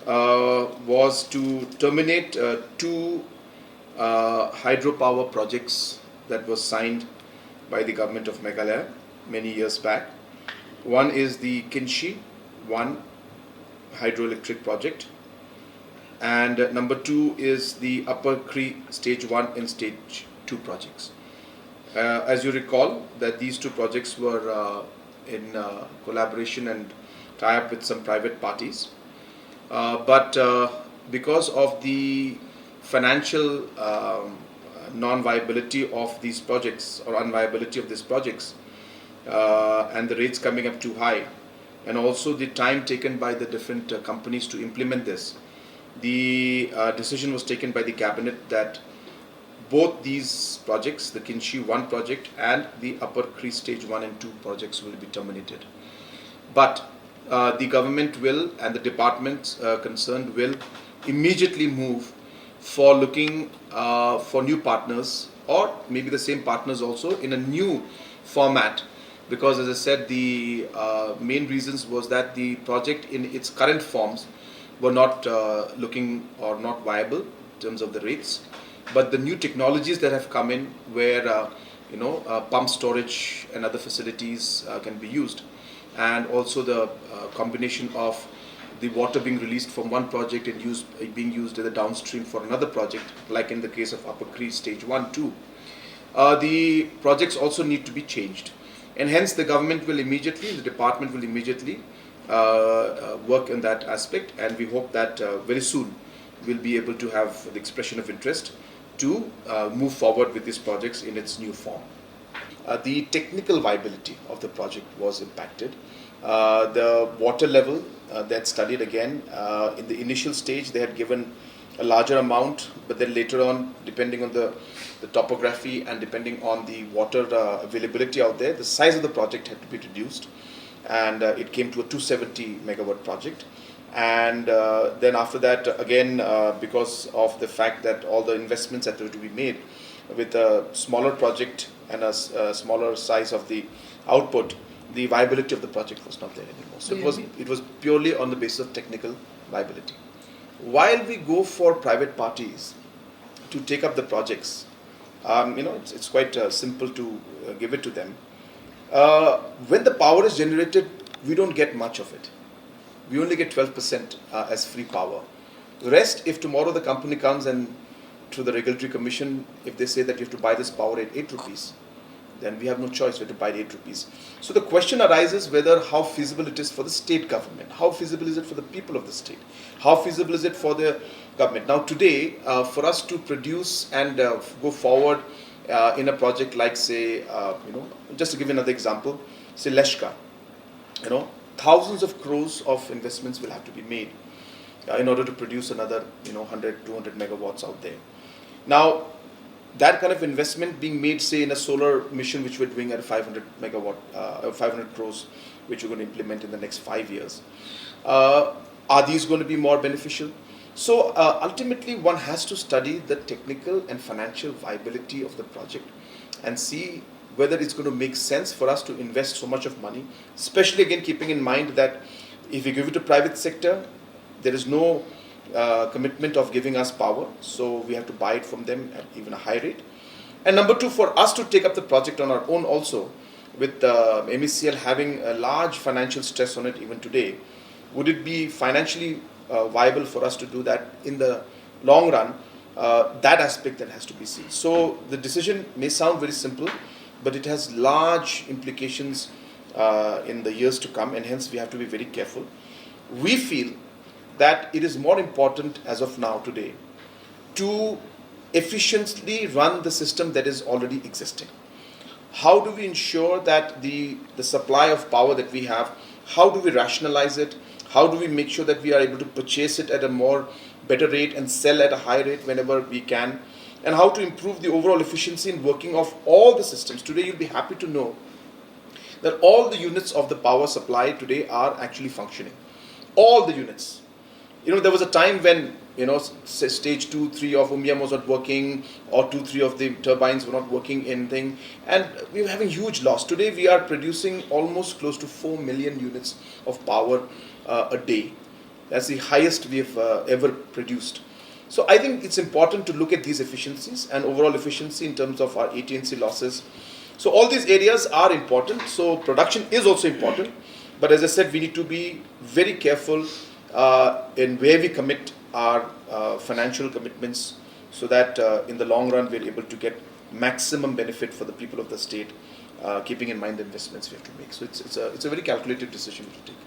was to terminate two hydropower projects that was signed by the government of Meghalaya many years back. One is the Kynshi 1 hydroelectric project, and number 2 is the Upper Khri Stage 1 and Stage 2 projects. As you recall, that these two projects were in collaboration and tie-up with some private parties. But because of the financial non-viability of these projects or unviability of these projects, and the rates coming up too high, and also the time taken by the different companies to implement this, the decision was taken by the cabinet that both these projects, the Kynshi 1 project and the Upper Khri Stage 1 and 2 projects, will be terminated. But the government will, and the departments concerned will, immediately move for looking for new partners, or maybe the same partners also in a new format, because as I said, the main reasons was that the project in its current forms were not looking or not viable in terms of the rates. But the new technologies that have come in, where pump storage and other facilities can be used, and also the combination of the water being released from one project and being used as a downstream for another project, like in the case of Upper Khri Stage 1, 2. The projects also need to be changed, and hence the government will immediately, the department will immediately work in that aspect, and we hope that very soon we'll be able to have the expression of interest to move forward with these projects in its new form. The technical viability of the project was impacted. The water level, they had studied again. In the initial stage, they had given a larger amount, but then later on, depending on the topography and depending on the water availability out there, the size of the project had to be reduced, and it came to a 270 megawatt project. And then after that, again, because of the fact that all the investments had to be made with a smaller project and a smaller size of the output, the viability of the project was not there anymore. So it was purely on the basis of technical viability. While we go for private parties to take up the projects, it's quite simple to give it to them. When the power is generated, we don't get much of it. We only get 12% as free power. The rest, if tomorrow the company comes and through the regulatory commission, if they say that you have to buy this power at 8 rupees, then we have no choice, we have to buy at 8 rupees. So the question arises whether how feasible it is for the state government, how feasible is it for the people of the state, how feasible is it for the government. Now today, for us to produce and go forward in a project like, say, just to give you another example, say Leshka, thousands of crores of investments will have to be made in order to produce another 100, 200 megawatts out there. Now, that kind of investment being made, say, in a solar mission which we're doing at 500 megawatt, 500 crores, which we're going to implement in the next 5 years, are these going to be more beneficial? So ultimately, one has to study the technical and financial viability of the project and see whether it's going to make sense for us to invest so much of money, especially again keeping in mind that if we give it to private sector, there is no commitment of giving us power, so we have to buy it from them at even a high rate. And number two, for us to take up the project on our own also, with MECL having a large financial stress on it even today, would it be financially viable for us to do that in the long run? That aspect that has to be seen. So the decision may sound very simple, but it has large implications in the years to come, and hence we have to be very careful. We feel that it is more important as of now today to efficiently run the system that is already existing. How do we ensure that the supply of power that we have, how do we rationalize it? How do we make sure that we are able to purchase it at a more better rate and sell at a high rate whenever we can? And how to improve the overall efficiency in working of all the systems. Today you'll be happy to know that all the units of the power supply today are actually functioning. All the units. There was a time when, stage 2, 3 of Umyam was not working, or 2, 3 of the turbines were not working in thing, and we were having huge loss. Today we are producing almost close to 4 million units of power a day. That's the highest we have ever produced. So I think it's important to look at these efficiencies and overall efficiency in terms of our AT&C losses. So all these areas are important. So production is also important. But as I said, we need to be very careful in where we commit our financial commitments, so that in the long run we're able to get maximum benefit for the people of the state, keeping in mind the investments we have to make. So it's a very calculated decision to take.